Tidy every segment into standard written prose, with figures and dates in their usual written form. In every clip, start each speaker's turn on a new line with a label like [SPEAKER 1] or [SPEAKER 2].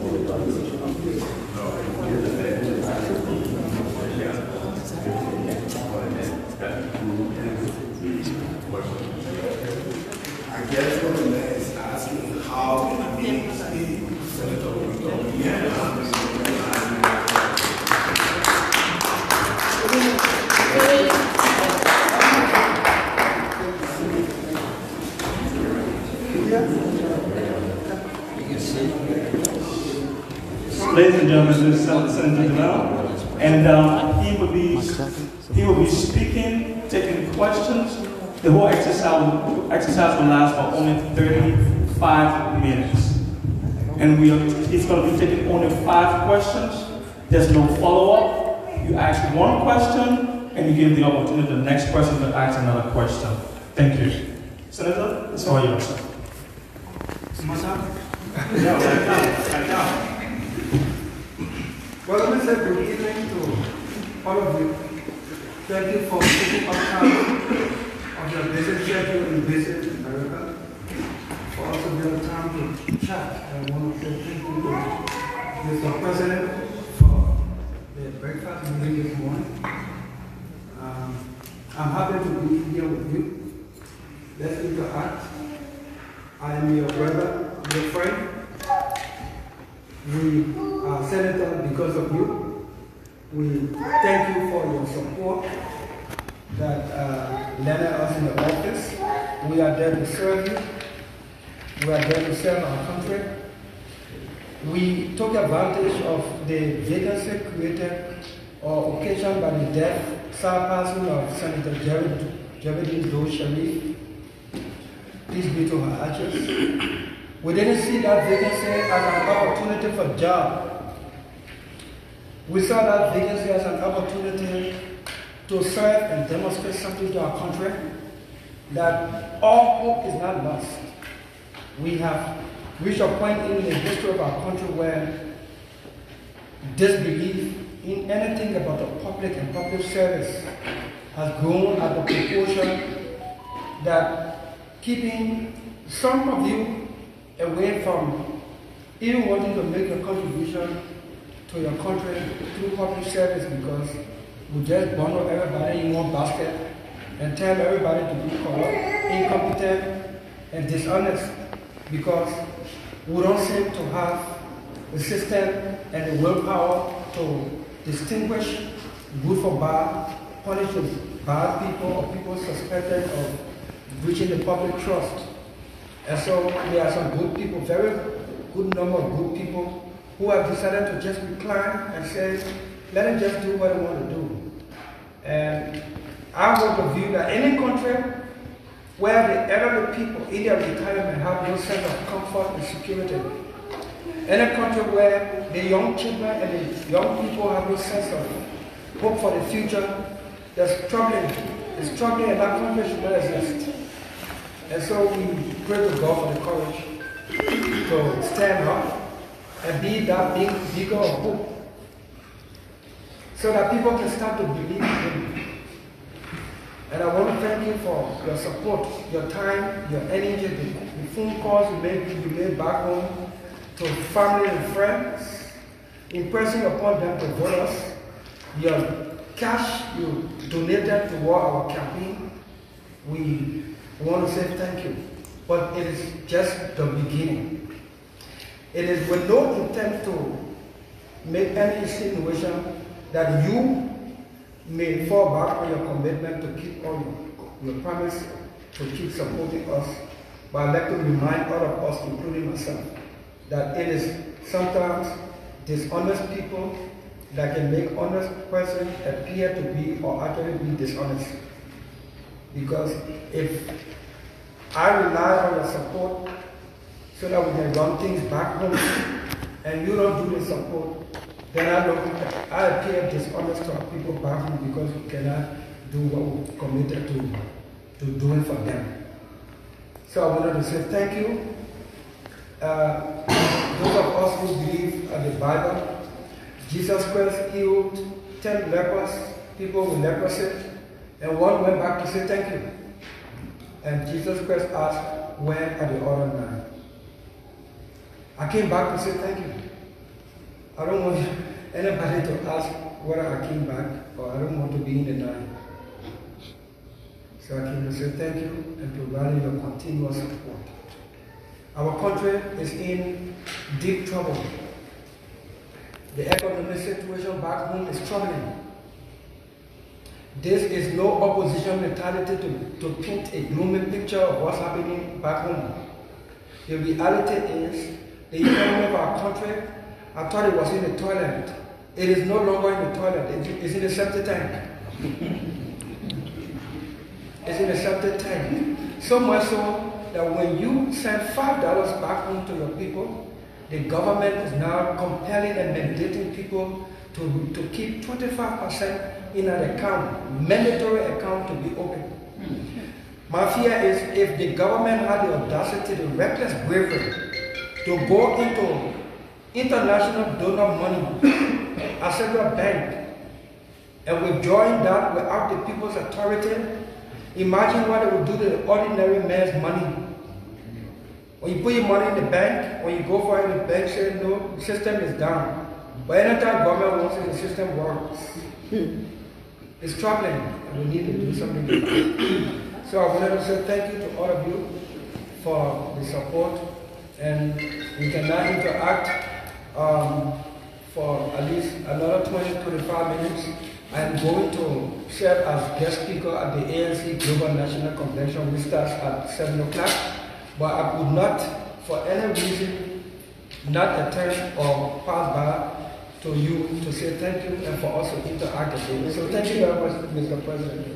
[SPEAKER 1] I guess what the man is asking, how in the meeting the senator will go.
[SPEAKER 2] Ladies and gentlemen, this is Senator Dillon, and he will be speaking, taking questions. The whole exercise will last for only 35 minutes, and he's going to be taking only 5 questions. There's no follow-up. You ask one question, and you give the opportunity to the next person to ask another question. Thank you, Senator. It's all yours.
[SPEAKER 3] Well, let me say good evening to all of you. Thank you for taking up time of your busy schedule in visit America. For also being time to chat. I want to say thank you to Mr. President for the breakfast meeting this morning. I'm happy to be here with you. Let's interact. I am your brother, your friend. We are senators because of you. We thank you for your support that landed us in the office. We are there to serve you. We are there to serve our country. We took advantage of the vacancy created or occasioned by the death, sad passing of Senator Jebediah Doe Sharif. Peace be to her ashes. We didn't see that vacancy as an opportunity for job. We saw that vacancy as an opportunity to serve and demonstrate something to our country, that all hope is not lost. We have reached a point in the history of our country where disbelief in anything about the public and public service has grown at the proportion that keeping some of you away from even wanting to make a contribution to your country through public service, because we just bundle everybody in one basket and tell everybody to be corrupt, incompetent, and dishonest, because we don't seem to have the system and the willpower to distinguish good for bad, punish the bad people or people suspected of breaching the public trust. And so there are some good people, very good number of good people who have decided to just recline and say, let them just do what they want to do. And I hold the view that any country where the elderly people in their retirement have no sense of comfort and security, any country where the young children and the young people have no sense of hope for the future, the struggling in that country should not exist. And so we pray to God for the courage to stand up and be that big beacon of hope, so that people can start to believe in Him. And I want to thank you for your support, your time, your energy, the phone calls you made back home to family and friends, impressing upon them to vote us, your cash you donated toward our campaign. We want to say thank you, but it is just the beginning. It is with no intent to make any insinuation that you may fall back on your commitment to keep on your promise to keep supporting us. But I'd like to remind all of us, including myself, that it is sometimes dishonest people that can make honest person appear to be or actually be dishonest. Because if I rely on your support so that we can run things back home, and you don't do the support, then I appear dishonest to our people back home, because we cannot do what we committed to doing for them. So I wanted to say thank you. Those of us who believe in the Bible, Jesus Christ healed 10 lepers, people with leprosy, and one went back to say thank you. And Jesus Christ asked, where are the other 9? I came back to say thank you. I don't want anybody to ask whether I came back, or I don't want to be in the night. So I came to say thank you and to value your continuous support. Our country is in deep trouble. The economic situation back home is troubling. This is no opposition mentality to paint a gloomy picture of what's happening back home. The reality is, the economy of our country, I thought it was in the toilet. It is no longer in the toilet, it's in the septic tank. It's in the septic tank. So much so that when you send $5 back home to your people, the government is now compelling and mandating people to keep 25% in an account, mandatory account to be open. My fear is if the government had the audacity, the reckless bravery to go into international donor money, a central bank, and withdrawing that without the people's authority, imagine what it would do to the ordinary man's money. When you put your money in the bank, when you go for it, the bank says no, the system is down. But anytime government wants it, the system works. It's troubling, and we need to do something about it. So I wanted to say thank you to all of you for the support, and we can now interact for at least another 20-25 minutes. I'm going to serve as guest speaker at the ANC Global National Convention, which starts at 7 o'clock. But I could not, for any reason, not attend or pass by to you to say thank you and for us to interact again. So thank you very much, Mr. President.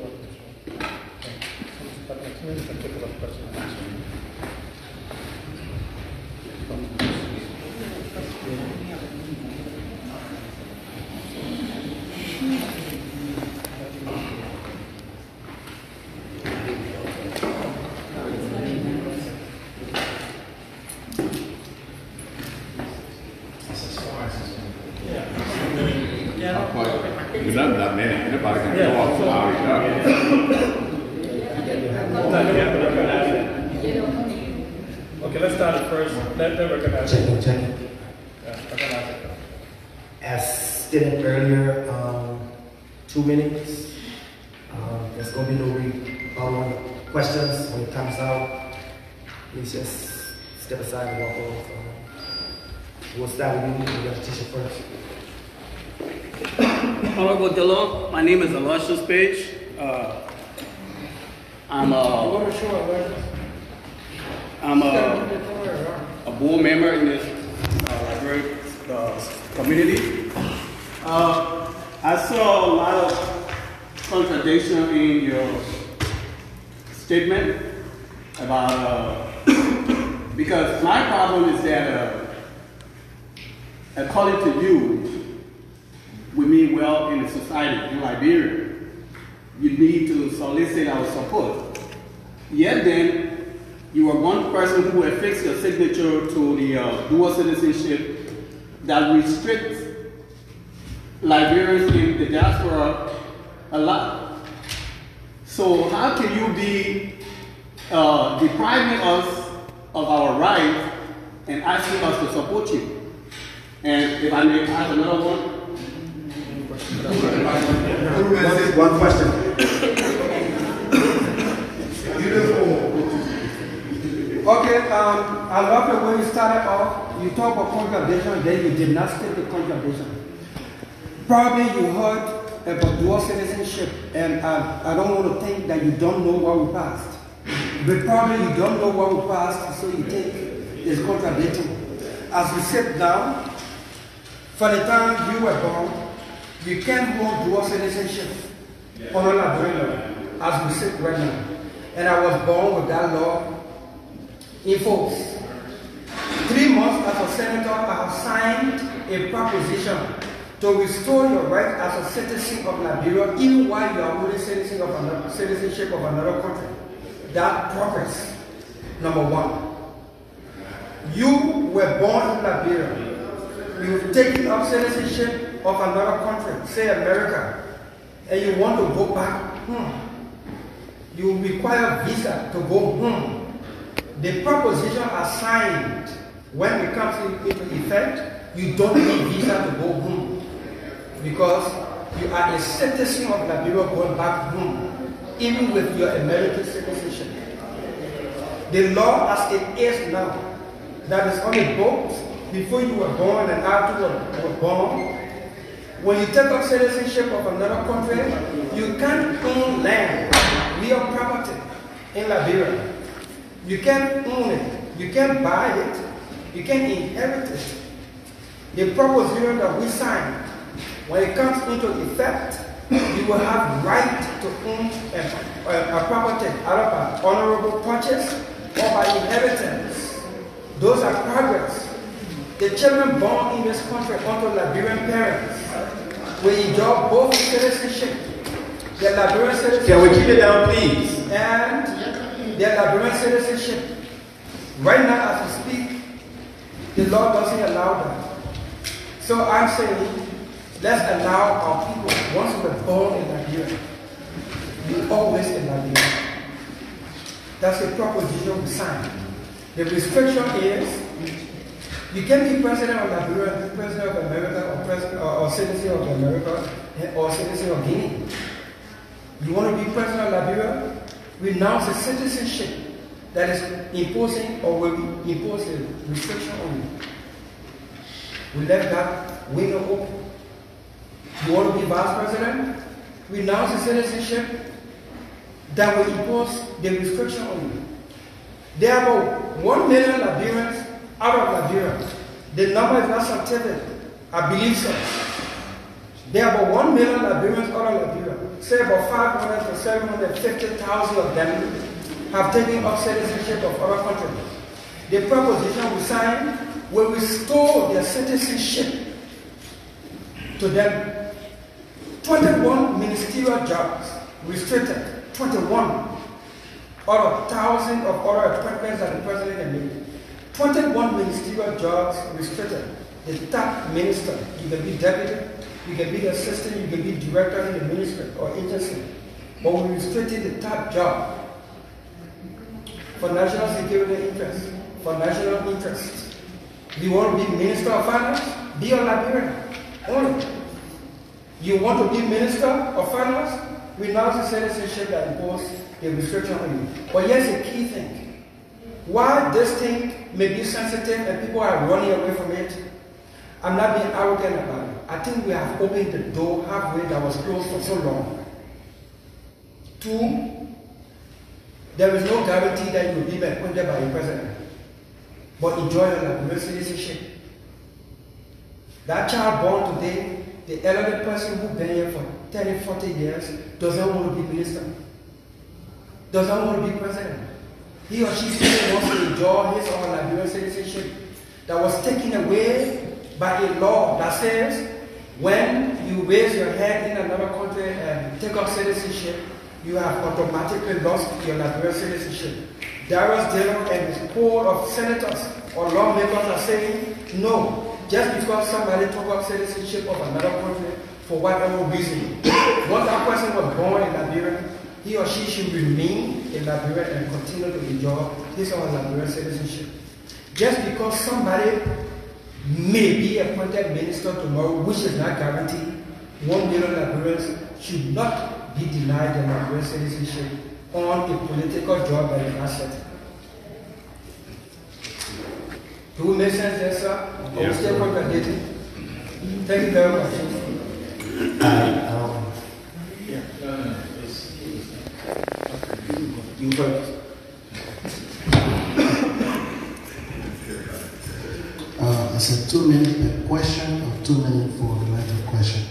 [SPEAKER 4] Not many. Anybody can go off the hour.
[SPEAKER 2] Okay, let's start it first. Let them recognize it.
[SPEAKER 5] Checking. As stated earlier, 2 minutes. There's going to be no questions when it comes out. Please just step aside and walk off. We'll start with you. You have to teach it first.
[SPEAKER 6] Honorable Dillon, my name is Aloysius Page. I'm a board member in this library community. I saw a lot of contradiction in your statement about because my problem is that according to you, we mean well in the society, in Liberia. You need to solicit our support. Yet then, you are one person who affixed your signature to the dual citizenship that restricts Liberians in the diaspora a lot. So how can you be depriving us of our rights and asking us to support you? And if I may ask another one,
[SPEAKER 5] One question.
[SPEAKER 3] Okay, I love the way you started off. You talk about contradiction, then you did not state the contradiction. Probably you heard about dual citizenship, and I don't want to think that you don't know what we passed. But probably you don't know what we passed, so you think it's contradicting. As you sit down, for the time you were born, you can't hold dual citizenship under Liberia as we sit right now. And I was born with that law in force. 3 months as a senator, I have signed a proposition to restore your right as a citizen of Liberia, even while you are holding citizenship of another country. That progress, number one. You were born in Liberia. You've taken up citizenship of another country, say America, and you want to go back home. You require a visa to go home. The proposition are signed when it comes into effect. you don't need visa to go home because you are a citizen of Liberia going back home, even with your American citizenship. The law as it is now, that is on the books before you were born and after you were born, when you take up citizenship of another country, you can't own land, real property in Liberia. You can't own it, you can't buy it, you can't inherit it. The proposition that we signed, when it comes into effect, you will have right to own a property out of an honorable purchase or by inheritance. Those are progress. The children born in this country under Liberian parents will enjoy both citizenship, their Liberian citizenship.
[SPEAKER 5] Can we keep it down, please?
[SPEAKER 3] And their Liberian citizenship. Right now, as we speak, the law doesn't allow that. So I'm saying, let's allow our people, once we're born in Liberia, be always in Liberia. That's the proposition we signed. The restriction is, you can be president of Liberia, be president of America, or citizen of America, or citizen of Guinea. You want to be president of Liberia? Renounce the citizenship that is imposing or will impose a restriction on you. We left that window open. You want to be vice president? Renounce the citizenship that will impose the restriction on you. There are about 1 million Liberians out of Liberia. The number is not scientific. I believe so. There are about 1 million Liberians out of Liberia. Say about 500 to 750,000 of them have taken up citizenship of other countries. The proposition we signed will restore their citizenship to them. 21 ministerial jobs restricted. 21 out of thousands of other appointments that the president can make. 21 ministerial jobs restricted. The top minister, you can be deputy, you can be the assistant, you can be director in the ministry or agency. But we restricted the top job for national security interest, for national interest. You want to be minister of finance? Be a Liberian only. You want to be minister of finance? Renounce the citizenship that imposes a restriction on you. But here's the key thing. While this thing may be sensitive and people are running away from it, I'm not being arrogant about it. I think we have opened the door halfway that was closed for so long. 2, there is no guarantee that you will be appointed by a president, but enjoy your Liberian citizenship. That child born today, the elderly person who's been here for 30, 40 years, doesn't want to be minister, doesn't want to be president. He or she still wants to enjoy his or her Liberian citizenship that was taken away by a law that says when you raise your head in another country and take up citizenship, you have automatically lost your Liberian citizenship. Dillon and his board of senators or lawmakers are saying, no, just because somebody took up citizenship of another country for whatever reason, once that person was born in Liberia, he or she should remain in Liberia and continue to enjoy his or her Liberian citizenship. Just because somebody may be appointed minister tomorrow, which is not guaranteed, 1 million Liberians should not be denied their Liberian citizenship on a political job that is not certain. Do we make sense there, sir? Or we still contradicting? Thank you very much. You first.
[SPEAKER 7] It's a 2-minute question or 2 minutes for the length of question?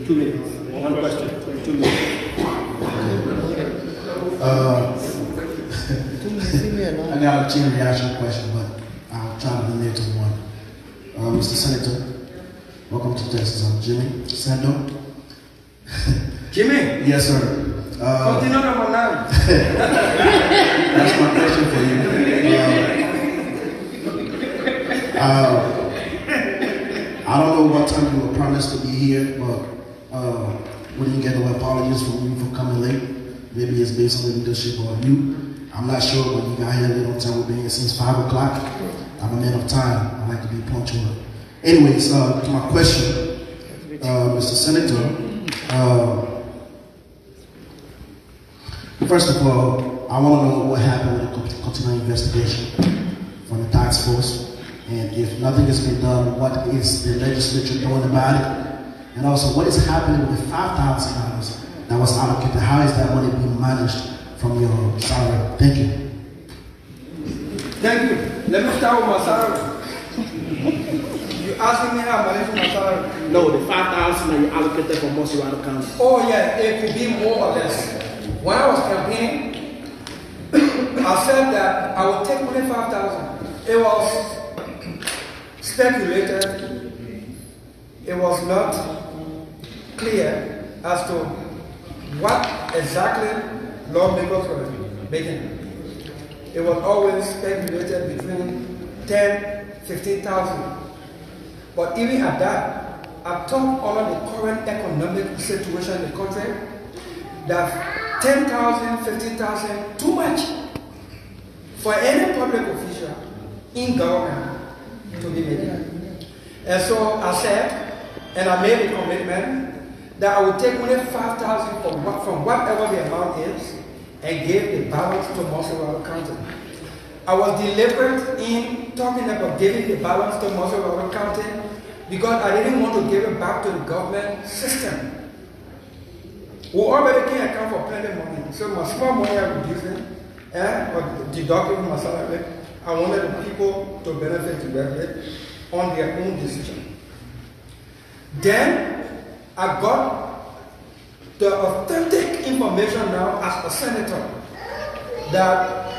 [SPEAKER 3] 2 minutes. One question. 2 minutes.
[SPEAKER 7] I got a chain reaction question, but I'll try to limit it to one. Mr. Senator, welcome to Texas. I'm Jimmy Sando.
[SPEAKER 3] Jimmy?
[SPEAKER 7] Yes, sir.
[SPEAKER 3] Continue number 9.
[SPEAKER 7] That's my question for you. I don't know what time you were promised to be here, but we didn't get no apologies from you for coming late. Maybe it's based on the leadership of you. I'm not sure when you got here late on time. We've been here since 5 o'clock. I'm a man of time. I like to be punctual. Anyways, to my question, Mr. Senator, first of all, I want to know what happened with the continuing investigation from the task force, and if nothing has been done, what is the legislature doing about it? And also, what is happening with the $5,000 that was allocated? How is that money being managed from your salary? Thank you.
[SPEAKER 3] Thank you. Let me start with my salary. You asking me how I manage my salary?
[SPEAKER 5] No, the 5,000 that you allocated for Mosserado County.
[SPEAKER 3] Oh yeah, it could be more or less. When I was campaigning, I said that I would take only 5,000. It was speculated. It was not clear as to what exactly lawmakers were making. It was always speculated between 10, 15,000. But even at that, I thought under the current economic situation in the country, that 10,000, 15,000, too much for any public official in government to be making. And so I said, and I made a commitment that I would take only 5,000 from whatever the amount is and give the balance to Mosserado County. I was deliberate in talking about giving the balance to Mosserado County because I didn't want to give it back to the government system. We already can account for plenty of money. So my small money I'm reducing or deducting from my salary, I wanted the people to benefit directly on their own decision. Then I got the authentic information now as a senator that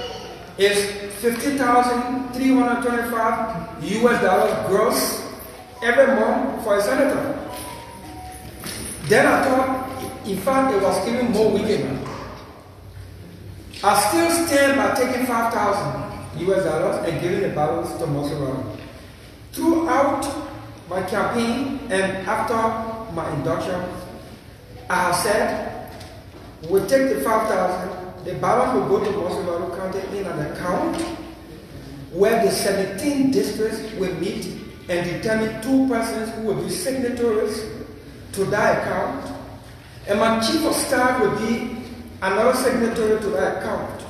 [SPEAKER 3] is $50,325 US gross every month for a senator. Then I thought, in fact, it was even more wicked. I still stand by taking $5,000 US and giving the balance to Mosserado. Throughout my campaign and after my induction, I have said, we'll take the 5,000, the balance will go to Mosserado County in an account where the 17 districts will meet and determine 2 persons who will be signatories to that account. And my chief of staff will be another signatory to that account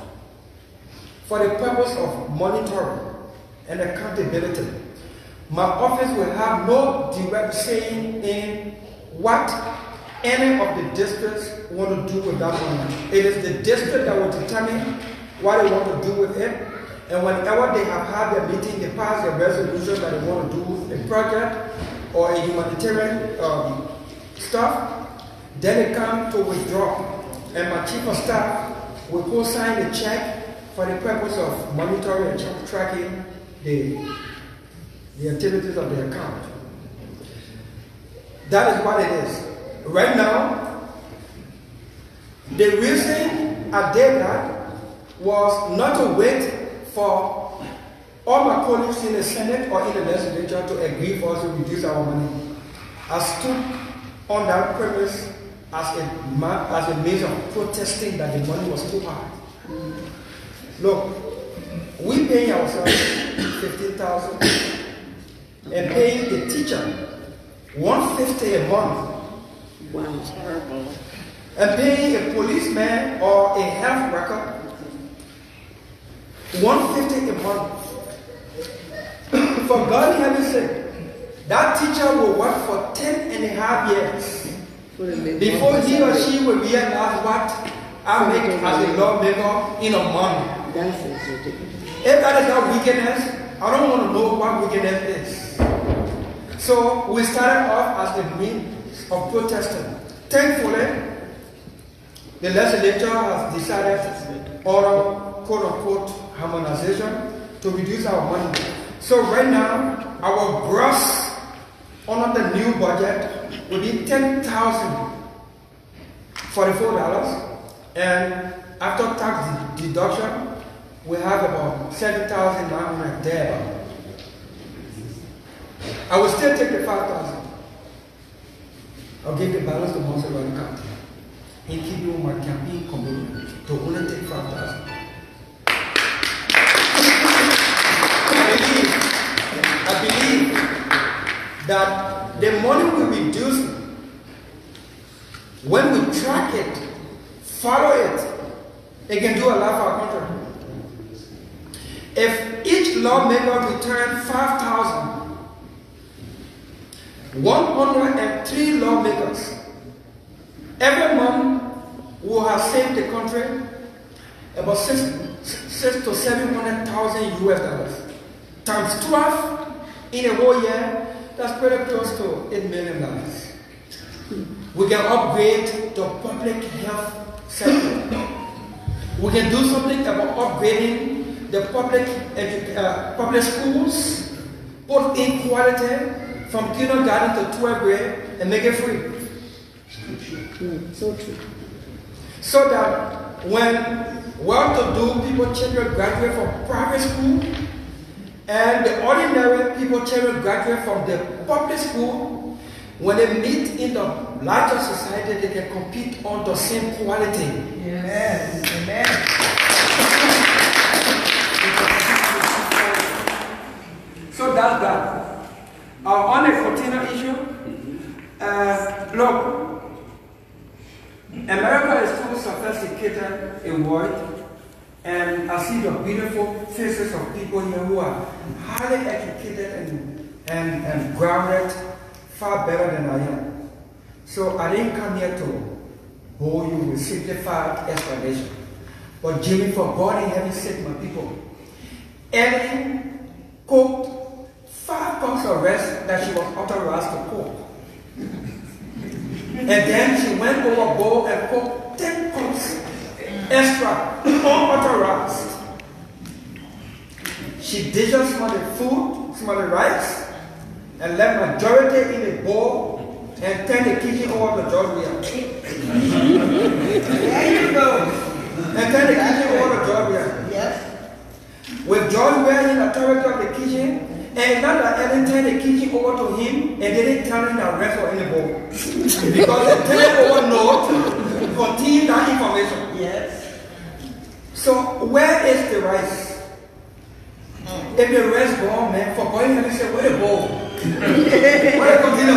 [SPEAKER 3] for the purpose of monitoring and accountability. My office will have no direct saying in what any of the districts want to do with that money. It is the district that will determine what they want to do with it. And whenever they have had their meeting, they pass a resolution that they want to do a project or a humanitarian stuff, then they come to withdraw. And my chief of staff will co-sign the check for the purpose of monitoring and tracking the activities of the account. That is what it is. Right now, the reason I did that was not to wait for all my colleagues in the Senate or in the legislature to agree for us to reduce our money. I stood on that premise as a means of protesting that the money was too high. Look, we pay ourselves $15,000 and paying the teacher $150 a month.
[SPEAKER 8] Wow, it's horrible.
[SPEAKER 3] And paying a policeman or a health worker $150 a month. For God heaven's sake, that teacher will work for 10.5 years before he or she will realize what I make as a lawmaker in a month.
[SPEAKER 8] That's ridiculous.
[SPEAKER 3] If that is not wickedness, I don't want to know what wickedness is. So we started off as a means of protesting. Thankfully, the legislature has decided on quote-unquote harmonization to reduce our money. So right now, our gross under the new budget will be $10,044, and after tax deduction, we have about $7,900 there. I will still take the 5,000. I'll give the balance to Mosserado County in keeping with my campaign commitment to only take 5,000. that the money we reduce, when we track it, follow it can do a lot for our country. If each lawmaker returned 5,000, 103 lawmakers every month will have saved the country about $600,000 to $700,000 US. Times 12 in a whole year, that's pretty close to $8 million. We can upgrade the public health sector. We can do something about upgrading the public schools, put in quality from kindergarten to 12th grade and make it free.
[SPEAKER 8] So true.
[SPEAKER 3] So that when well-to-do people, children graduate from private school, and the ordinary people, children graduate from the public school, when they meet in the larger society, they can compete on the same quality.
[SPEAKER 9] Yes. Amen.
[SPEAKER 3] So that's that. On the container issue, look, America is too sophisticated a word, and I see the beautiful faces of people here who are highly educated and grounded, far better than I am. So I didn't come here to bore you with simplified explanation. But Jimmy, for God in heaven sake, my people, Ellen cooked 5 cups of rice that she was authorized to cook. And then she went overboard and cooked 10 cups extra, unauthorized. She did some of the food, some of the rice, and left majority in a bowl and turned the kitchen over to Georgia.
[SPEAKER 9] There you go.
[SPEAKER 3] And turn the kitchen over to Georgia.
[SPEAKER 9] Yes.
[SPEAKER 3] With Georgia in authority of the kitchen, and not that Ellen turned the kitchen over to him and didn't turn in the rest of any bowl. Because the turnover note contained that information.
[SPEAKER 9] Yes.
[SPEAKER 3] So where is the rice? If the rice gone, man, for going and say, where the bowl? Where the container?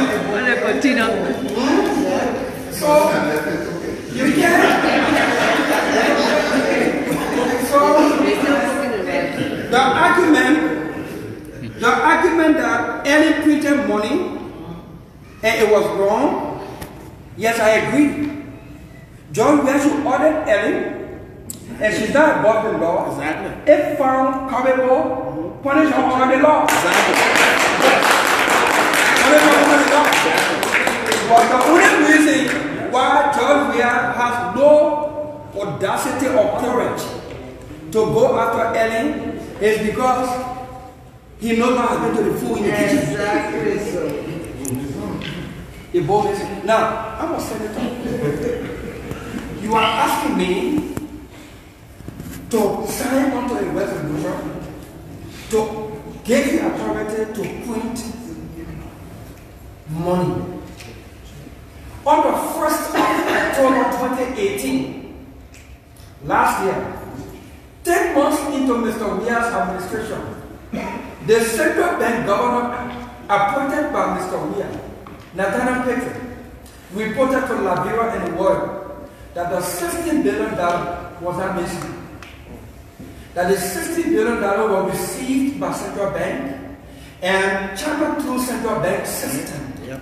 [SPEAKER 3] So you can't. So the argument that Ellen printed money and it was wrong, yes, I agree. John Wesley ordered Ellen, and she's not above the law.
[SPEAKER 6] Exactly.
[SPEAKER 3] If found culpable, punish her under the law.
[SPEAKER 6] Exactly.
[SPEAKER 3] Punish her under the law. But the only reason why John Wesley has no audacity or courage to go after Ellen is because he knows what happened to the food in the kitchen.
[SPEAKER 9] Exactly so.
[SPEAKER 3] The bonus. Now, I'm a senator. You are asking me to sign onto a resolution to give the authority to print money. On the 1st of October 2018, last year, 10 months into Mr. Weah's administration, the central bank governor appointed by Mr. Weah, Nathaniel Petrie, reported to Liberia and the world that the $60 billion was not missing. That the $60 billion was received by central bank and channeled through central bank system.
[SPEAKER 5] Yep.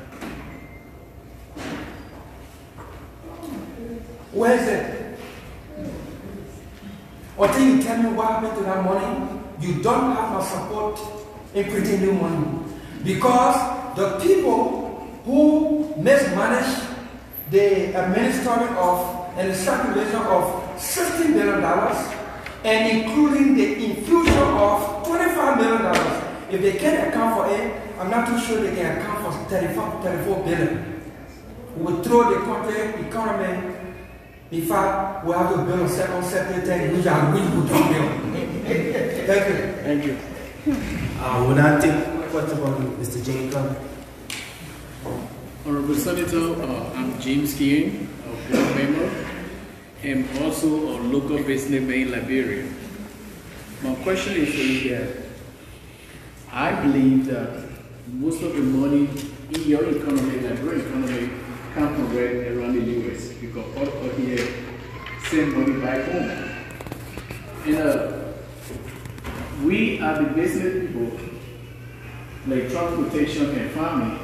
[SPEAKER 3] Where is it? Until you tell me what happened to that money, you don't have my support in printing new money. Because the people who mismanage the administering of and the circulation of $60 billion and including the infusion of $25 million, if they can't account for it, I'm not too sure they can account for 34 billion. We will throw the country economy. In fact, we have to build a second secretary, which I wish we don't build. Thank you.
[SPEAKER 5] Thank you. Would I take question from Mr. Jacob?
[SPEAKER 10] Honorable Senator, I'm James Keane, a board member, and also a local businessman in Liberia. My question is that I believe that most of the money in your economy, Liberian economy, come from right around the US because all of here send money back home. And we are the business people, like transportation and farming.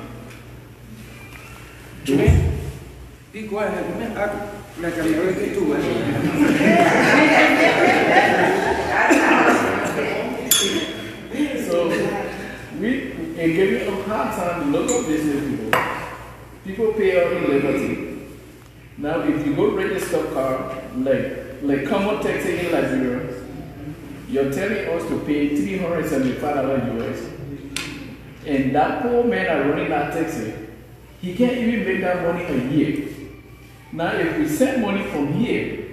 [SPEAKER 3] Jimmy, be go ahead. You may act like an American too.
[SPEAKER 10] So we and giving a hard time, local business people pay out in Liberty. Now if you go register car, like common taxi in Liberia, you're telling us to pay $375 US. And that poor man are running that taxi, he can't even make that money a year. Now if we send money from here,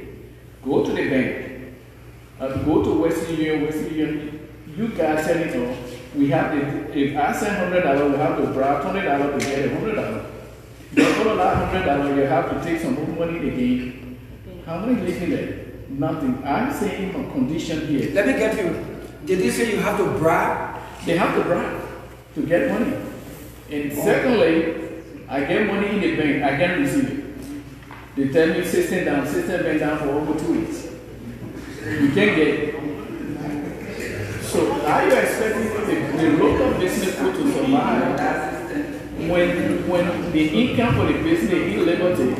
[SPEAKER 10] go to the bank, go to Western Union, you guys tell it all. We have to, if I send $100, we have to bribe $20 to get $100. But for that $100, you have to take some more money again. How many living there? Nothing. I'm saying a condition here.
[SPEAKER 3] Let me get you. Did you say you have to bribe?
[SPEAKER 10] They have to bribe to get money. And secondly, I get money in the bank, I can't receive it. They tell me system been down for over 2 weeks. You can't get it. So are you expecting the local business people to survive when the income for the business is limited?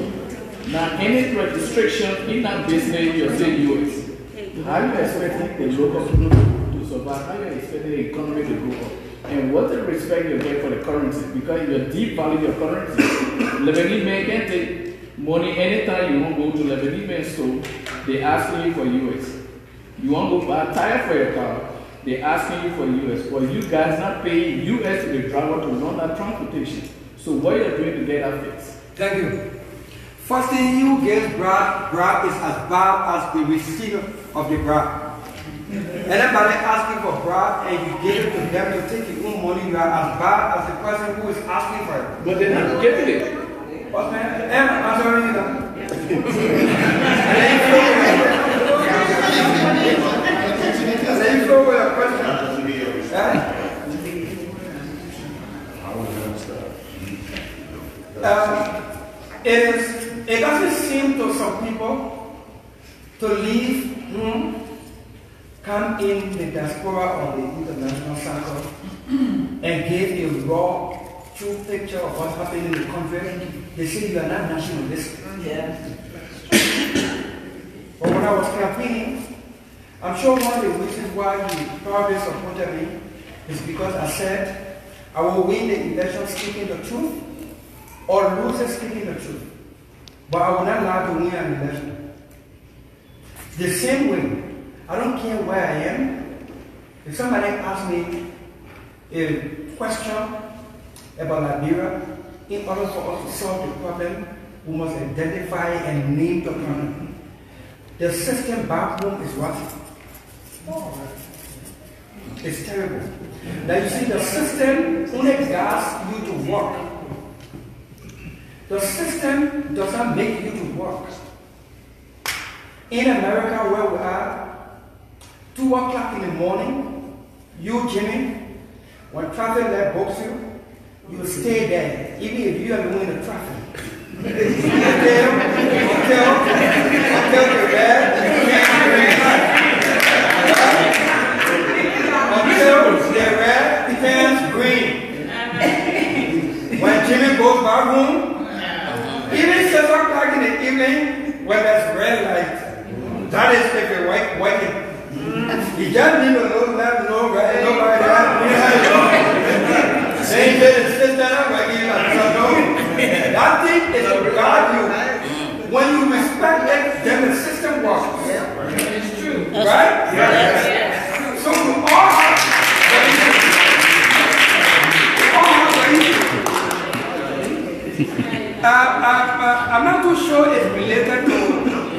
[SPEAKER 10] Now any restriction in that business, you're saying US. How are you expecting the local people to survive? How are you expecting the economy to go up? And what the respect you get for the currency? Because you devalue your currency. Lebanese men can take money anytime you want to go to Lebanese men's store, they asking you for US. You want to go buy a tire for your car, they asking you for US. But you guys not paying US to the driver to run that transportation. So what are you doing to get that fixed?
[SPEAKER 3] Thank you. First thing you get bribe is as bad as the receiver of the bribe. Anybody asking for bribe and you give it to them to take your own money, you are as bad as the person who is asking for it.
[SPEAKER 10] But they're not getting it.
[SPEAKER 3] What man? I'm sorry, you know. Let me throw away a question. It doesn't seem to some people to leave come in the diaspora or the international circle and give a raw, true picture of what's happening in the country. They say you are not nationalist. Yeah. But when I was campaigning, I'm sure one of the reasons why you probably supported me is because I said I will win the election speaking the truth or lose it speaking the truth. But I will not allow to win an election. The same way, I don't care where I am. If somebody asks me a question about Liberia, in order for us to solve the problem, we must identify and name the problem. The system back home is what? It's terrible. Now you see, the system only asks you to work. The system does not make you to work. In America, where we are, 2 o'clock in the morning, you, Jimmy, when traffic light books you, you stay there, even if you are the one in the traffic. until the red turns green. When Jimmy goes back home, even 6 o'clock in the evening, when there's red light, that is if you're waiting. You just need a little left, no right, no right. They did it, sit down, that thing is to guard you. When you respect it, then the system works. It's true. Right? Yes. So we all have I'm not too sure it's related to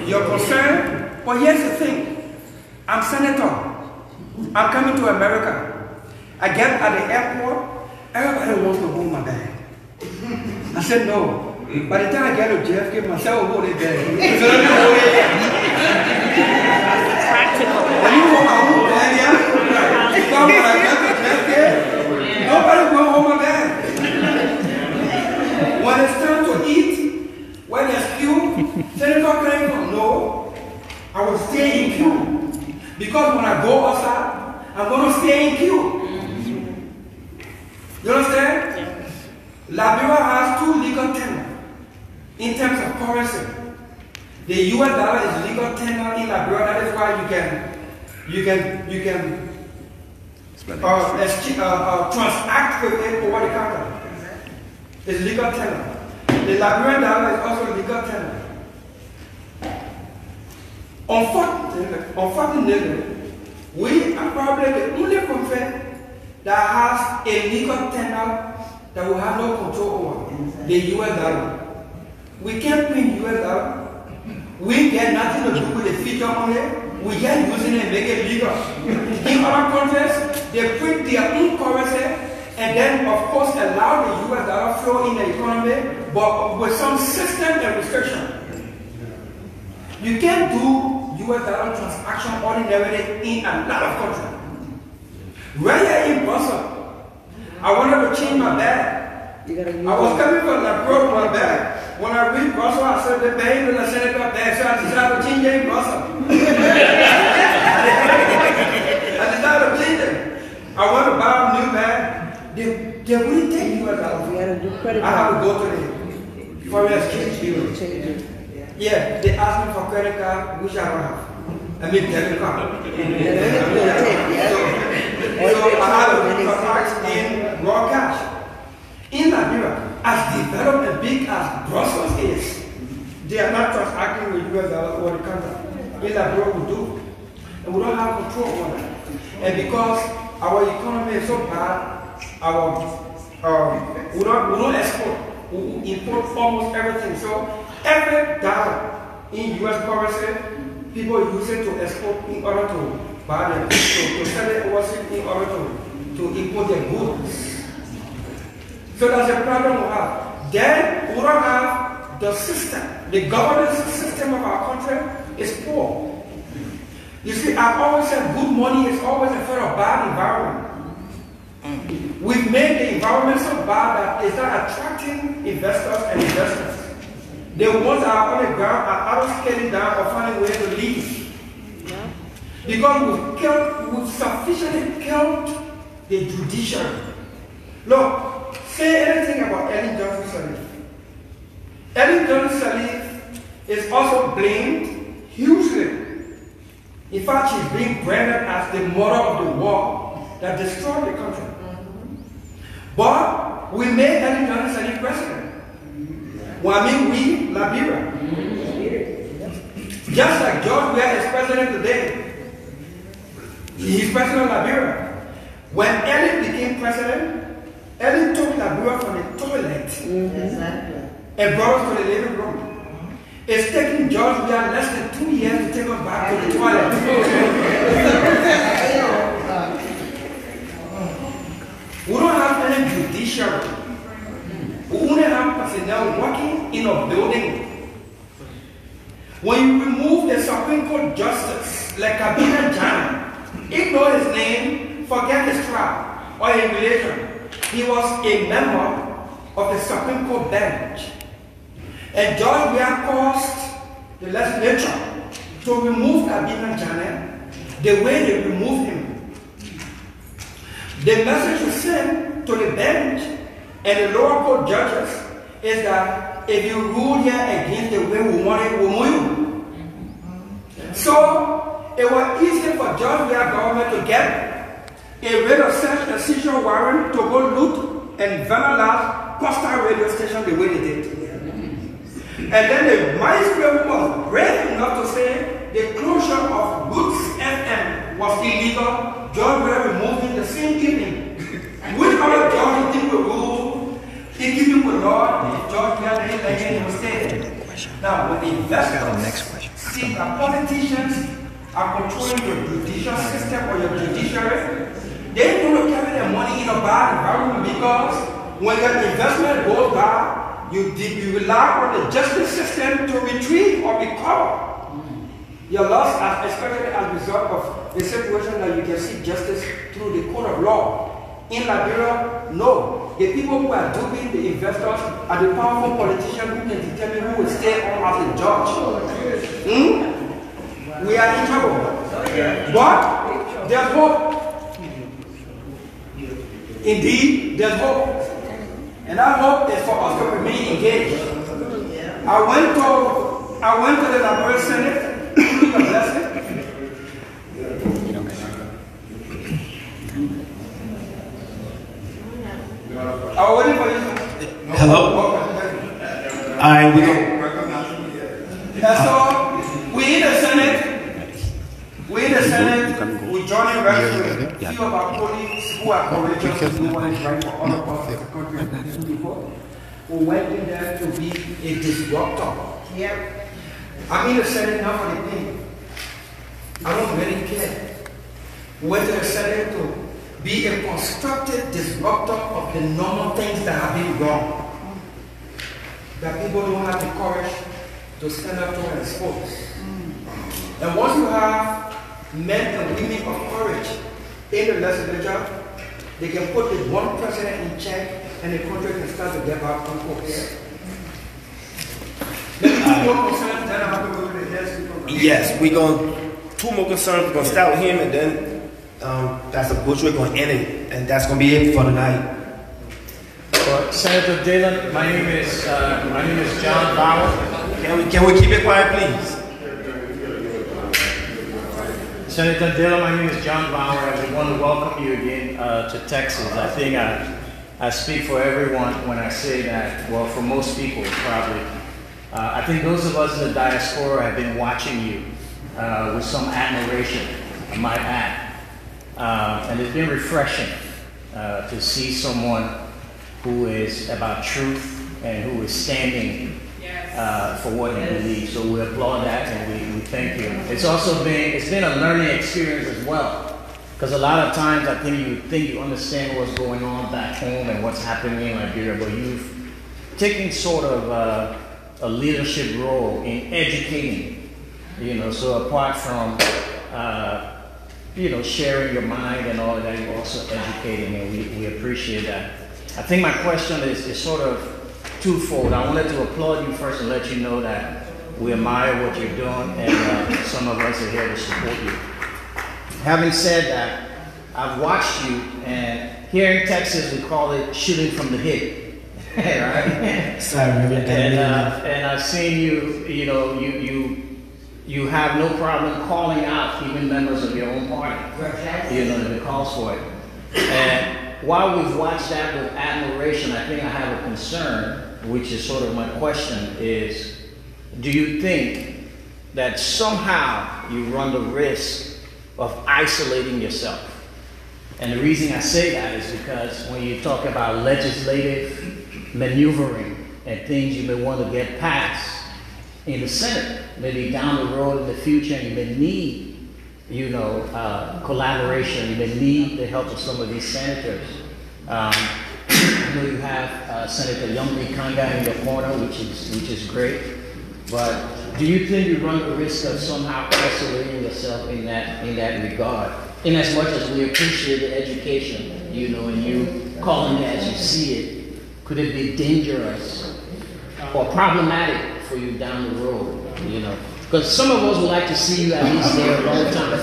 [SPEAKER 3] your concern, but here's the thing. I'm senator. I'm coming to America. I get at the airport, everybody wants to hold my bag. I said no. By the time I get to JFK, myself will hold it there. When you hold my whole bag here, when I get to JFK, nobody will hold my bag. Because when I go outside, I'm going to stay in queue. You understand? Yeah. Liberia has two legal tender in terms of currency. The US dollar is legal tender in Liberia. That is why you can transact with it over the counter. It's legal tender. The Liberian dollar is also legal tender. Unfortunately, we are probably the only country that has a legal tender that will have no control over the US dollar. We can't print US dollar. We get nothing to do with the feature on it. We just using it and make it legal. In other countries, they print their own currency and then, of course, allow the US dollar flow in the economy, but with some system and restriction. You can't do US dollar transaction ordinarily in a lot of countries. Right here in Brussels, I wanted to change my bag. I was coming from the road with my bag. When I reached Brussels, I said, the bag will send it back there, so I decided to change it in Brussels. I decided to change it. I want to buy a new bag. They wouldn't take US dollars. I have to go to the foreign exchange bureau. Yeah, they asked me for credit card, which I don't have. I mean, debit card. So I have to transact in raw cash. In Liberia, as developed and big as Brussels is, they are not transacting with US dollars over the counter. In Liberia, we do. And we don't have control over that. And because our economy is so bad, we don't export. We import almost everything. So every dollar in US currency, people use it to export in order to buy them, to sell it overseas in order to import their goods. So that's a problem we have. Then we don't have the system. The governance system of our country is poor. You see, I've always said good money is always a sort of bad environment. We've made the environment so bad that it's not attracting investors and investors. The ones that are on the ground are either scaling down or finding ways to leave. Yeah. Because we've sufficiently killed the judiciary. Look, say anything about Ellen Johnson Sirleaf. Ellen Johnson Sirleaf is also blamed hugely. In fact, she's being branded as the mother of the war that destroyed the country. But we made Ellen Johnson Sirleaf president. Well, I mean, we, Liberia. Just like George Weah is president today. He's president of Liberia. When Ellen became president, Ellen took Liberia from the toilet and brought us to the living room. It's taking George Weah less than 2 years to take us back to the toilet. We don't have any judiciary. We only have personnel working in a building. When you remove the Supreme Court justice, like Kabila Jana, ignore his name, forget his tribe or his religion. He was a member of the Supreme Court bench. And George Weah caused the legislature to remove Kabila Jana the way they removed him. The message was sent to the bench and the lower court judges is that if you rule here against the way we want it, we'll move you. So it was easy for George Weah government to get a writ of search and seizure warrant to go loot and vandalize Coastal radio station the way they did. And then the magistrate was brave enough to say the closure of Roots FM was illegal. George Weah removed it the same evening. Which other judge you think will rule in keeping with law if George Weah didn't like any mistake? Now, when the investors see that politicians are controlling your judicial system or your judiciary, they don't carry their money in a bad environment because when your investment goes bad, you rely on the justice system to retrieve or recover your loss, especially as a result of the situation that you can seek justice through the court of law. In Liberia, no. The people who are duping the investors are the powerful politicians who can determine who will stay on as a judge. We are in trouble. But there's hope. Indeed, there's hope. And that hope is for us to remain engaged. I went to the Liberian Senate. God bless it. I'm waiting for you.
[SPEAKER 5] Hello? Alright, we go.
[SPEAKER 3] And so, we in the Senate, we join with a few of our colleagues who are courageous, who want to fight for other parts of the country and these people. We went in there to be a disruptor. Yep. I'm in the Senate now for the thing. I don't really care. We went to the Senate to be a constructive disruptor of the normal things that have been wrong. That people don't have the courage to stand up to and expose. And once you have men and women of courage in the legislature, they can put the one president in check and the country can start to get back on course.
[SPEAKER 5] Yes, we're going two more concerns. We're going to start with him and then Pastor Bush, we're going to end it. And that's going to be it for tonight.
[SPEAKER 11] Senator Dillon, my name is John Bauer.
[SPEAKER 5] Can we keep it quiet, please?
[SPEAKER 11] Senator Dillon, my name is John Bauer, and we want to welcome you again to Texas. I think I speak for everyone when I say that, well, for most people, probably. I think those of us in the diaspora have been watching you with some admiration, I might add. And it's been refreshing to see someone who is about truth and who is standing for what he believes. So we applaud that and we thank you. It's also been a learning experience as well. Because a lot of times I think you understand what's going on back home and what's happening in Liberia, but you've taken sort of a leadership role in educating, so apart from sharing your mind and all of that, you're also educating, and we appreciate that. I think my question is sort of twofold. I wanted to applaud you first and let you know that we admire what you're doing, and some of us are here to support you. Having said that, I've watched you, and here in Texas we call it shooting from the hip, right?
[SPEAKER 5] Sorry,
[SPEAKER 11] and I've seen you have no problem calling out even members of your own party, if it calls for it. And while we've watched that with admiration, I think I have a concern, which is sort of my question, is do you think that somehow you run the risk of isolating yourself? And the reason I say that is because when you talk about legislative maneuvering and things you may want to get passed in the Senate, maybe down the road in the future, and you may need collaboration. You may need the help of some of these senators. I know you have Senator Yumbi Kanga in your corner, which is great. But do you think you run the risk of somehow isolating yourself in that regard? In as much as we appreciate the education, and you calling it as you see it, could it be dangerous or problematic for you down the road? Because some of us would like to see you at least there a long time.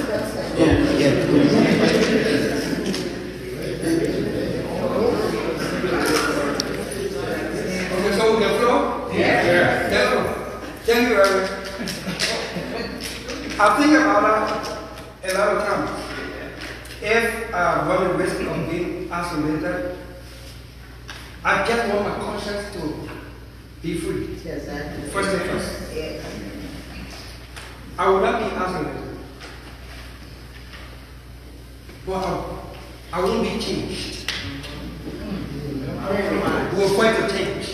[SPEAKER 3] Okay, so we can flow? Yeah. Thank you, Eric. I think about that a lot of times. If I run the risk of being isolated, I just want my conscience to be free. First thing first. I will not be isolated. But I won't be changed. We're going to change.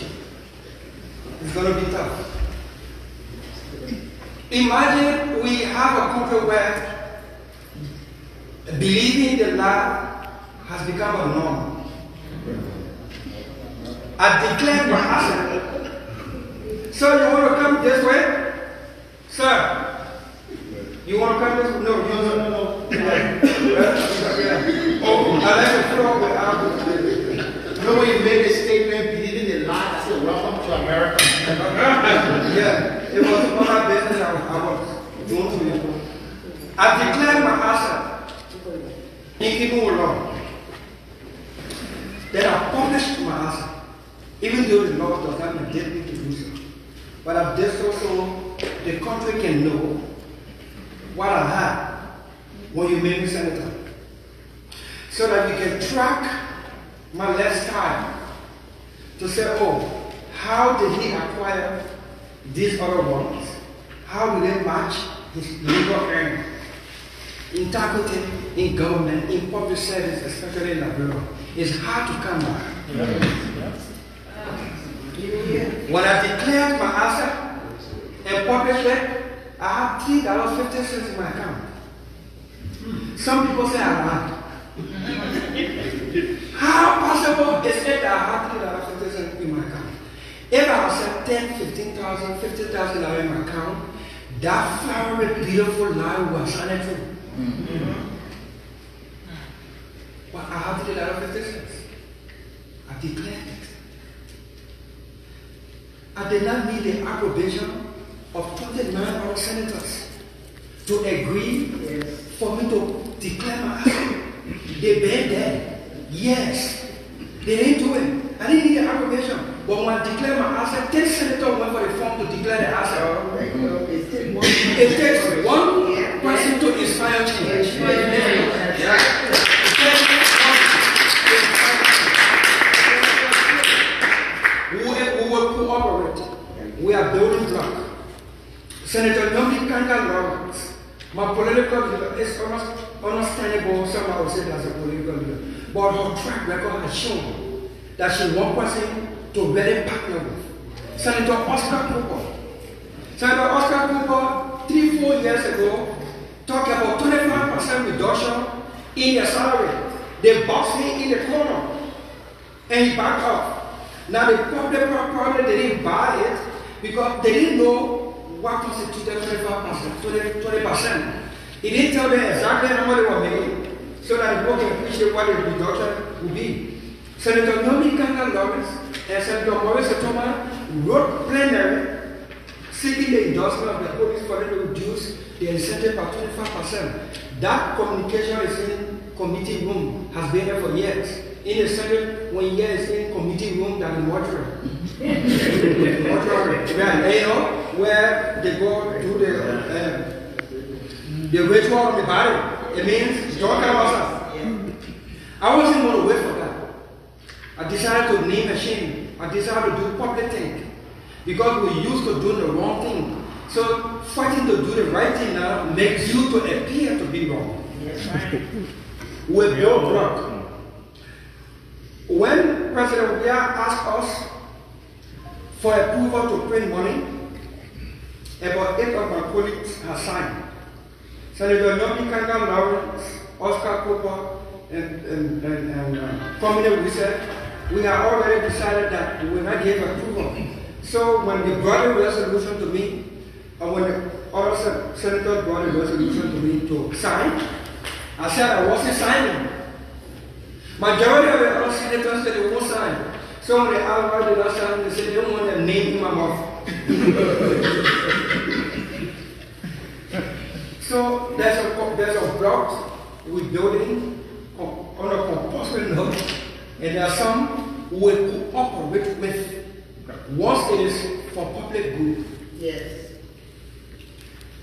[SPEAKER 3] It's going to be tough. Imagine we have a country where believing the lie has become a norm. I declare my accent. Sir, you want to come this way? Sir, you want to come this way? No. Oh, I like to flow with
[SPEAKER 9] You know when you made this statement, believing the lie, I said, welcome to America.
[SPEAKER 3] Yeah, it was other business I was doing to you. I declare my accent in keeping with law. Then I published my answer, even though the law does not mandate me to do so. But I've done so the country can know what I had when you made me senator. So that you can track my lifestyle to say, oh, how did he acquire these other ones? How do they match his legal earnings? Integrity in government, in public service, especially in Liberia, is hard to come by. When I declared my answer and published it, I had $3.50 in my account. Some people say I lied. How possible is it that I have $3.50 in my account? If I was at $10,000, $15,000, $50,000 in my account, that flowery, beautiful lie was shining through. But I have $3.50. I declared it. I did not need the approbation of 29 other senators to agree for me to declare my answer. They been there. Yes. They didn't do it. I didn't need the approbation. But when I declared my answer, 10 senators went for the form to declare the answer. It takes one person to inspire change. We will cooperate. We are building block. Senator Nomi Kanga Lawrence, my political leader is almost understandable. Some would say that's a political leader. But her track record has shown that she's one person to really partner with. Senator Oscar Cooper. Senator Oscar Cooper, 3-4 years ago, talked about 25% reduction in their salary. They boxed him in the corner and he backed off. Now the public probably didn't buy it because they didn't know what constituted 20%. He didn't tell them exactly how much they were making so that people can appreciate what the reduction would be. Senator Nomi Kanga Lawrence and Senator Maurice Otoma wrote plenary seeking the endorsement of the police for them to reduce the incentive by 25%. That communication is in committee room, has been there for years. In the Senate, 1 year is in committee room than in mortuary. Mortuary, you know, where they go do the ritual on the body. It means don't come outside. I wasn't going to wait for that. I decided to name a shame. I decided to do public thing. Because we used to do the wrong thing. So fighting to do the right thing now makes you to appear to be wrong. Yes, right. We built block. When President Obia asked us for approval to print money, about 8 of my colleagues have signed. Senator Nomi Kanga Lawrence, Oscar Cooper, and Communist Research, we have already decided that we will not give approval. So when they brought a resolution to me, or when the other senators brought a resolution to me to sign, I said I wasn't signing. Majority of the other senators said they won't sign. So when they asked why they not sign, they said they don't want their name in my mouth. So there's a block we're building on a compulsory note, and there are some who will cooperate with once it is for public good.
[SPEAKER 8] Yes.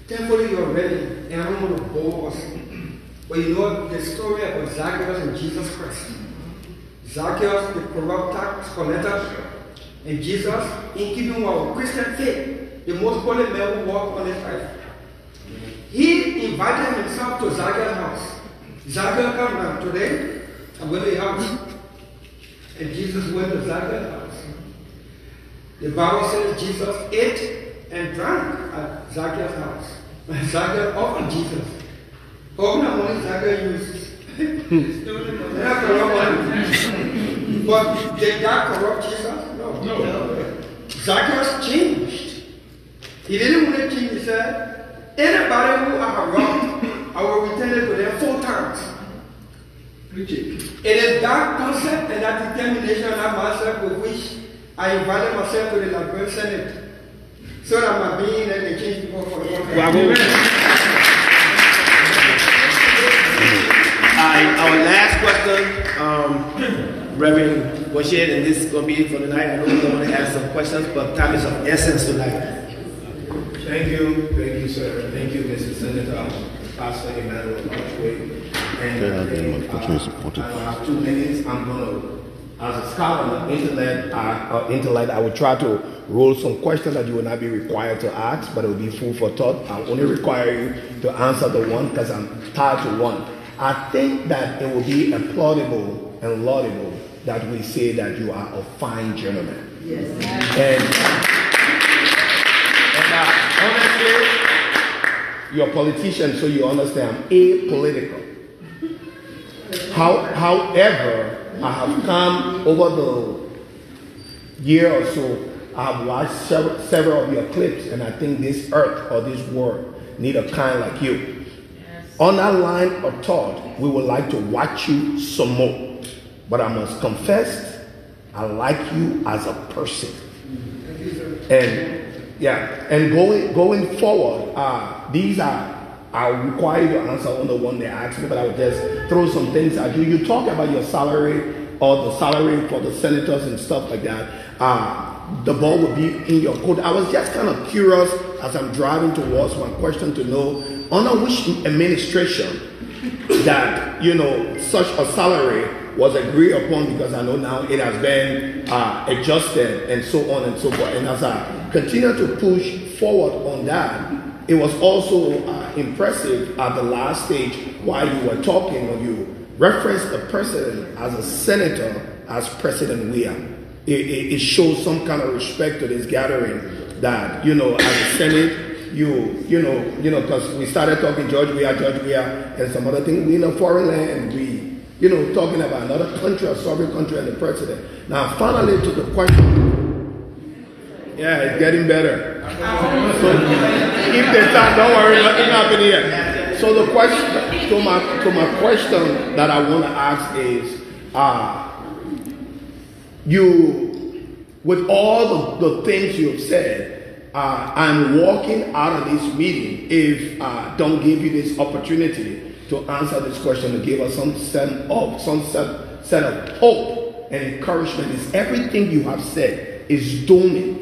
[SPEAKER 3] Thankfully you're ready, and I don't want to bore us. But you know the story about Zacchaeus and Jesus Christ. Zacchaeus, the corrupt tax collector, and Jesus, in keeping with our Christian faith, the most holy man who walked on this earth. He invited himself to Zacchaeus' house. Zacchaeus, come now, today I'm going to your house. And Jesus went to Zacchaeus' house. The Bible says Jesus ate and drank at Zacchaeus' house. Zacchaeus offered Jesus. How much money Zacchaeus uses? But did that corrupt Jesus? No. Zacchaeus changed. He didn't want to change. He said, anybody who I have wronged, I will return it to them 4 times. It is that concept and that determination and that mindset with which I invited myself to the Liberian Senate so that my being and change people for the
[SPEAKER 9] right, our last question, Reverend Washed, and this is going to be it for tonight. I know we want to ask some questions, but time is of essence tonight.
[SPEAKER 1] Thank you, sir. Thank you, Mr. Senator, Pastor Emmanuel Archway. And I have 2 minutes. I'm going to, as a scholar on intellect, I will try to roll some questions that you will not be required to ask, but it will be food for thought. I'll only require you to answer the one because I'm tied to one. I think that it will be applaudable and laudable that we say that you are a fine gentleman.
[SPEAKER 8] Yes.
[SPEAKER 1] Honestly, you're a politician, so you understand, I'm apolitical. However, I have come over the year or so, I have watched several of your clips, and I think this earth or this world need a kind like you. Yes. On that line of thought, we would like to watch you some more. But I must confess, I like you as a person. And yeah, and going forward, these are, I'll require you to answer on the one they asked me, but I will just throw some things at you. You talk about your salary or the salary for the senators and stuff like that. The ball will be in your court. I was just kind of curious as I'm driving towards my question to know under which administration that, you know, such a salary was agreed upon, because I know now it has been adjusted and so on and so forth. And as I continue to push forward on that, it was also impressive at the last stage while you were talking when you referenced the president as a senator as President Weah. It shows some kind of respect to this gathering that, you know, as a Senate, you know, because we started talking George Weah, and some other things. We in a foreign land, we, you know, talking about another country, a sovereign country, and the president. Now, finally, to the question. Yeah, it's getting better. So, if they start, don't worry, nothing happened here. So the question, to my question that I want to ask is, you, with all the things you have said, I'm walking out of this meeting if don't give you this opportunity to answer this question, to give us some set of hope and encouragement. Is everything you have said is dooming.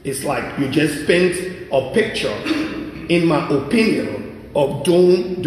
[SPEAKER 1] It's like you just paint a picture, in my opinion, of doom.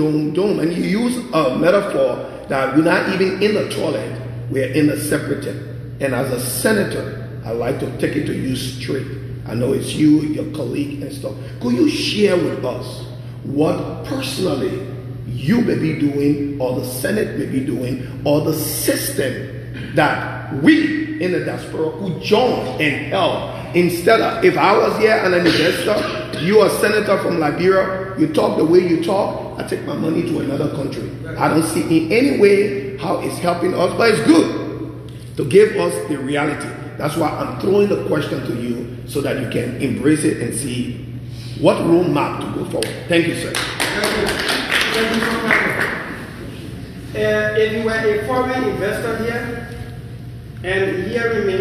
[SPEAKER 1] And you use a metaphor that we're not even in the toilet, we're in the separative. And as a senator, I like to take it to you straight. I know it's you, your colleague and stuff. Could you share with us what personally you may be doing, or the Senate may be doing, or the system that we in the diaspora could join and help? Instead of, if I was here and an investor, you are a senator from Liberia, you talk the way you talk, I take my money to another country. I don't see in any way how it's helping us, but it's good to give us the reality. That's why I'm throwing the question to you so that you can embrace it and see what roadmap to go forward. Thank you, sir.
[SPEAKER 3] Thank you so much. If you were a foreign investor here and hearing me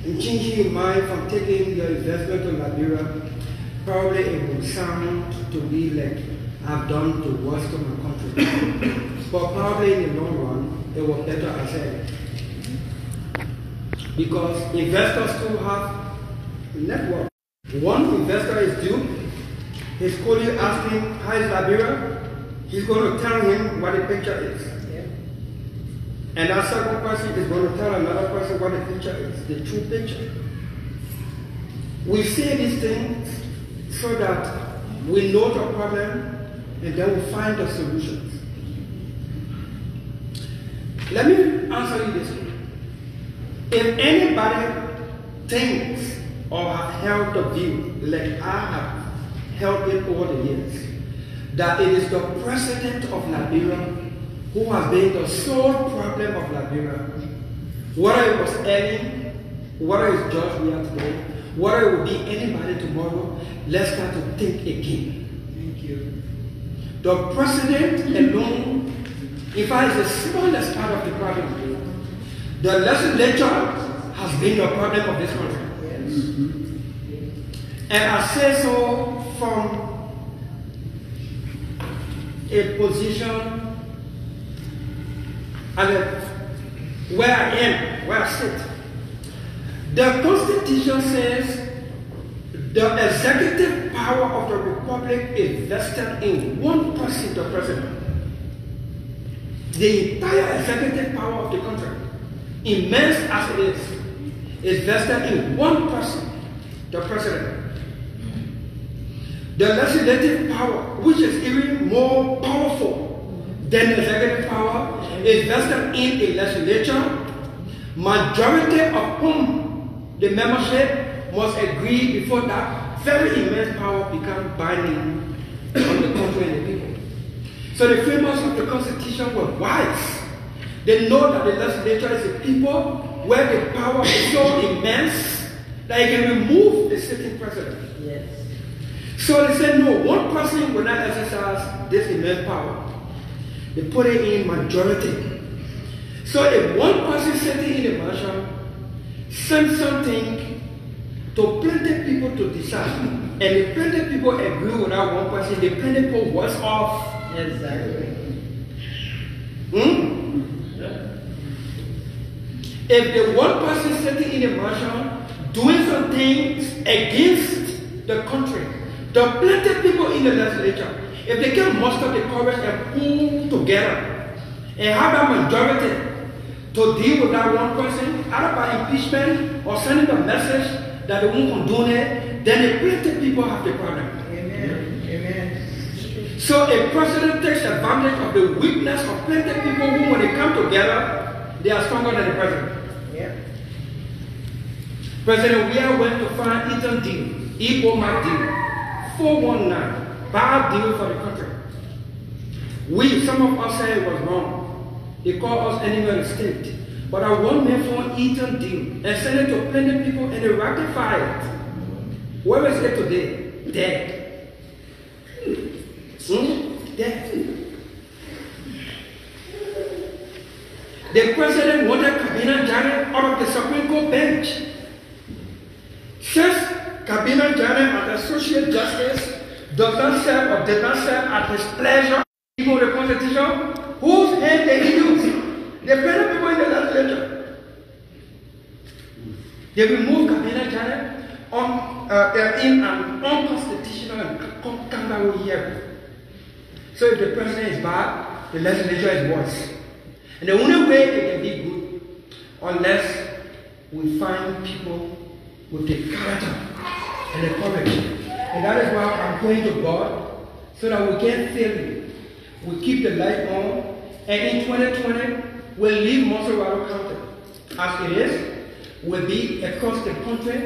[SPEAKER 3] and changing your mind from taking your investment to Liberia, probably it would sound to be like I've done the worst of my country. But probably in the long run, it was better I said. Because investors too have network. One investor is due, he's calling asking, how is Liberia? He's going to tell him what the picture is. Yeah. And that second person is going to tell another person what the picture is, the true picture. We say these things so that we know the problem and then we find the solutions. Let me answer you this way. If anybody thinks or have held the view, like I have held it over the years, that it is the president of Liberia who has been the sole problem of Liberia, whether it was Ellen, whether it's George Weah today, whether it will be anybody tomorrow, let's start to think again. Thank you. The president alone, in fact, is the smallest part of the problem. The legislature has been the problem of this country. Yes. And I say so from a position and where I am, where I sit. The Constitution says the executive power of the Republic is vested in one person, the President. The entire executive power of the country, immense as it is vested in one person, the President. The legislative power, which is even more powerful than the executive power, is vested in a legislature, majority of whom the membership must agree before that very immense power becomes binding on the country and the people. So the framers of the Constitution were wise. They know that the legislature is a people where the power is so immense that it can remove the sitting president.
[SPEAKER 8] Yes.
[SPEAKER 3] So they said, no, one person will not exercise this immense power. They put it in majority. So if one person sitting in the mansion sends something to plenty people to decide, and if plenty people agree with that one person, the plenty people was off.
[SPEAKER 8] Exactly.
[SPEAKER 3] If the one person sitting in the mansion doing some things against the country, the plenty people in the legislature, if they can muster the courage and pull together and have that majority to deal with that one person, either by impeachment or sending a message that they won't condone it, then the plenty people have the problem.
[SPEAKER 8] Amen. Amen.
[SPEAKER 3] So a president takes advantage of the weakness of plenty people who, when they come together, they are stronger than the president.
[SPEAKER 8] Yeah.
[SPEAKER 3] President Weah went to find Ethan Dillon, equal my deal, 419, bad deal for the country. Some of us say it was wrong. They call us enemy of the state. But I one man found Ethan Dillon and sent it to plenty people and they rectified it. Where is it today? Dead. Dead. The president wanted Kabina Janet out of the Supreme Court bench. Since Kabina Janet as Associate Justice does not serve or did not serve at his pleasure, even the Constitution, whose hand they use? The plenty people in the legislature. They removed Kabina Janet in an unconstitutional and kangaroo hearing. So if the president is bad, the legislature is worse. And the only way it can be good, unless we find people with the character and the courage. And that is why I'm praying to God, so that we can fail you. We keep the light on, and in 2020, we'll leave Monserrato County as it is. We'll be across the country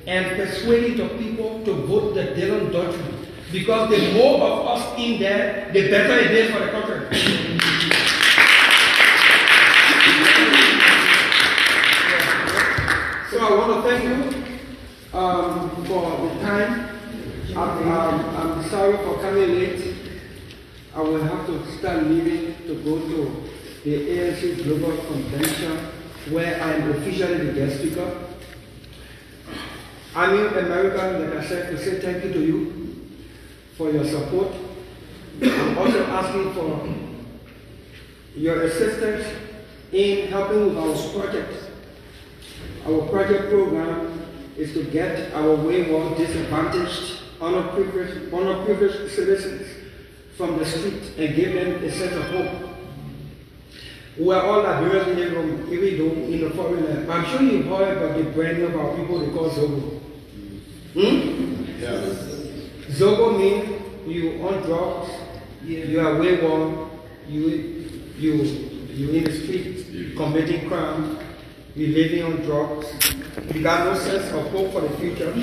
[SPEAKER 3] and persuading the people to vote the Dillon doctrine. Because the more of us in there, the better it is for the country. So I want to thank you for the time. I'm sorry for coming late. I will have to start leaving to go to the ANC Global Convention where I am officially the guest speaker. I'm in America, like I said, to say thank you to you for your support. I'm also asking for your assistance in helping with our project. Our project program is to get our wayward, disadvantaged, underprivileged citizens from the street and give them a sense of hope. We are all Liberians in the room, even though in the foreign land. I'm sure you've heard about the branding of our people they call Zogo.
[SPEAKER 4] Yes.
[SPEAKER 3] Zogo means you on drugs, you are wayward, you in the street committing crime, you living on drugs, you got no sense of hope for the future.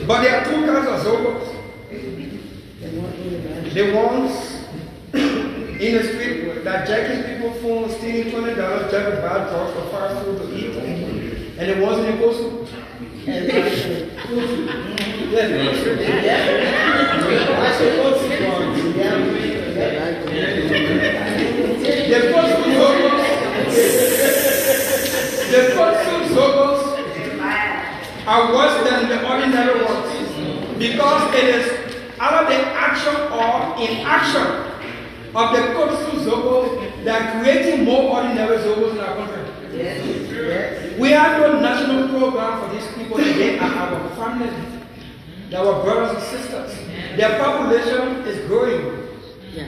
[SPEAKER 3] But there are two kinds of Zogos. The ones in the street that jacking people's phones, stealing $20, jacking bad drugs or fast food to eat, and the ones in the coastal. The coastal Zogos are worse than the ordinary ones because it is either the action or inaction of the coastal Zogos that are creating more ordinary Zogos in our country.
[SPEAKER 8] Yes. Yes.
[SPEAKER 3] We have no national program for these people. They are our family. They are our brothers and sisters. Their population is growing.
[SPEAKER 8] Yeah.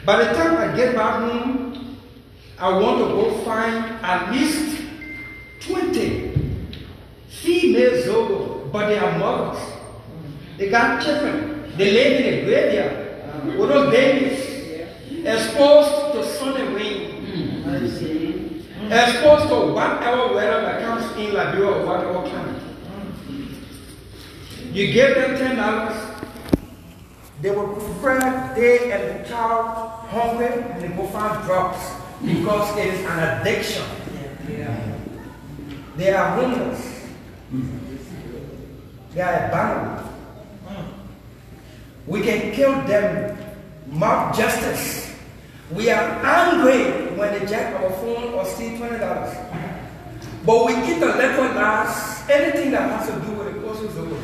[SPEAKER 3] By the time I get back home, I want to go find at least 20 female Zogos, but they are mothers. They got children. They live in a graveyard with those babies exposed to sun and rain, exposed to whatever weather that comes in Liberia or whatever climate. You give them $10, they will prefer they and the child hungry and they go find drugs because it is an addiction. They are homeless. They are abandoned. We can kill them, mob justice. We are angry when they jack our phone or steal $20. But we eat a little last, anything that has to do with the coastal zone.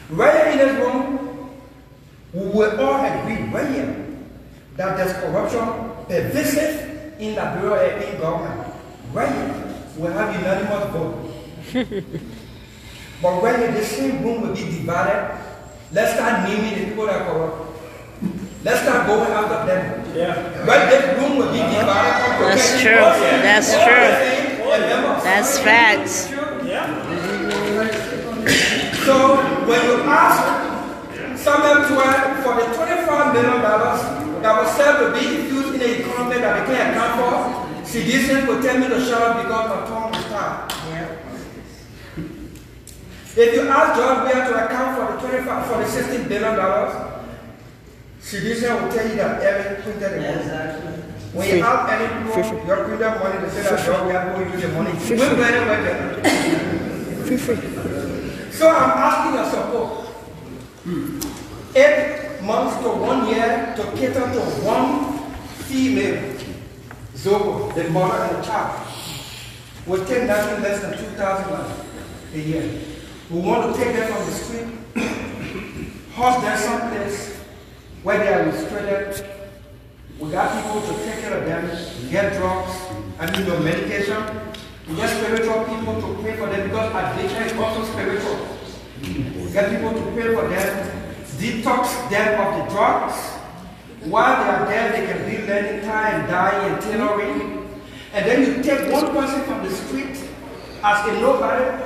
[SPEAKER 3] Right in this room, we will all agree right here that there's corruption pervasive in Liberia and in government. Right here, we'll have unanimous vote. But right here, the same room will be divided. Let's start naming the people that are corrupt. Let's start going after them. Yeah. But this room will be divided.
[SPEAKER 12] That's true. That's true. That's facts.
[SPEAKER 3] So when you ask Samuel 12 for the $25 million that was said to be infused in the economy that they can't account for, citizens will tell me to shut up because my tongue is tied. If you ask George Weah to account for the $16 billion, citizens will tell you that every printed the money. When you ask any people, your printed money, they say that George Weah will use the money. We're better with them. So I'm asking your support. 8 months to 1 year to cater to one female Zogo, the mother and the child, will take nothing less than $2,000 a year. We want to take them from the street, house them someplace where they are restricted. We got people to take care of them, get drugs, medication. We get spiritual people to pray for them because addiction is also spiritual. We get people to pray for them, detox them of the drugs. While they are there, they can be learning time, dyeing, and tailoring. And then you take one person from the street as a nobody,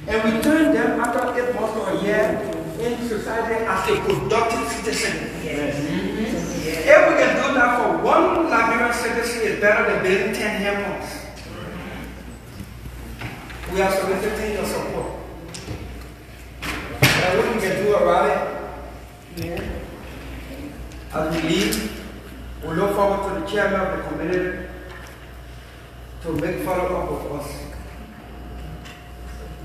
[SPEAKER 3] and we turn them after 8 months or a year in society as a productive citizen. Yes. If we can do that for one Liberian citizen, it's better than building 10 airports. We are soliciting your support. And I hope we can do a rally here. As we leave, we look forward to the chairman of the committee to make follow-up with us.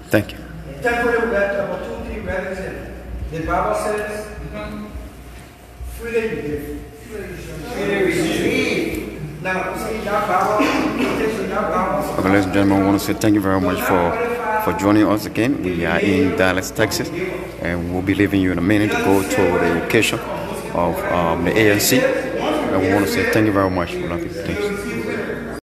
[SPEAKER 13] Thank you.
[SPEAKER 3] Thankfully, we got opportunity represent. The Bible says, freely you give, freely receive. Now, see that Bible,
[SPEAKER 13] Okay, ladies and gentlemen, I want to say thank you very much for joining us again. We are in Dallas, Texas, and we'll be leaving you in a minute to go to the location of the ANC. And we want to say thank you very much. We love you. Thank you.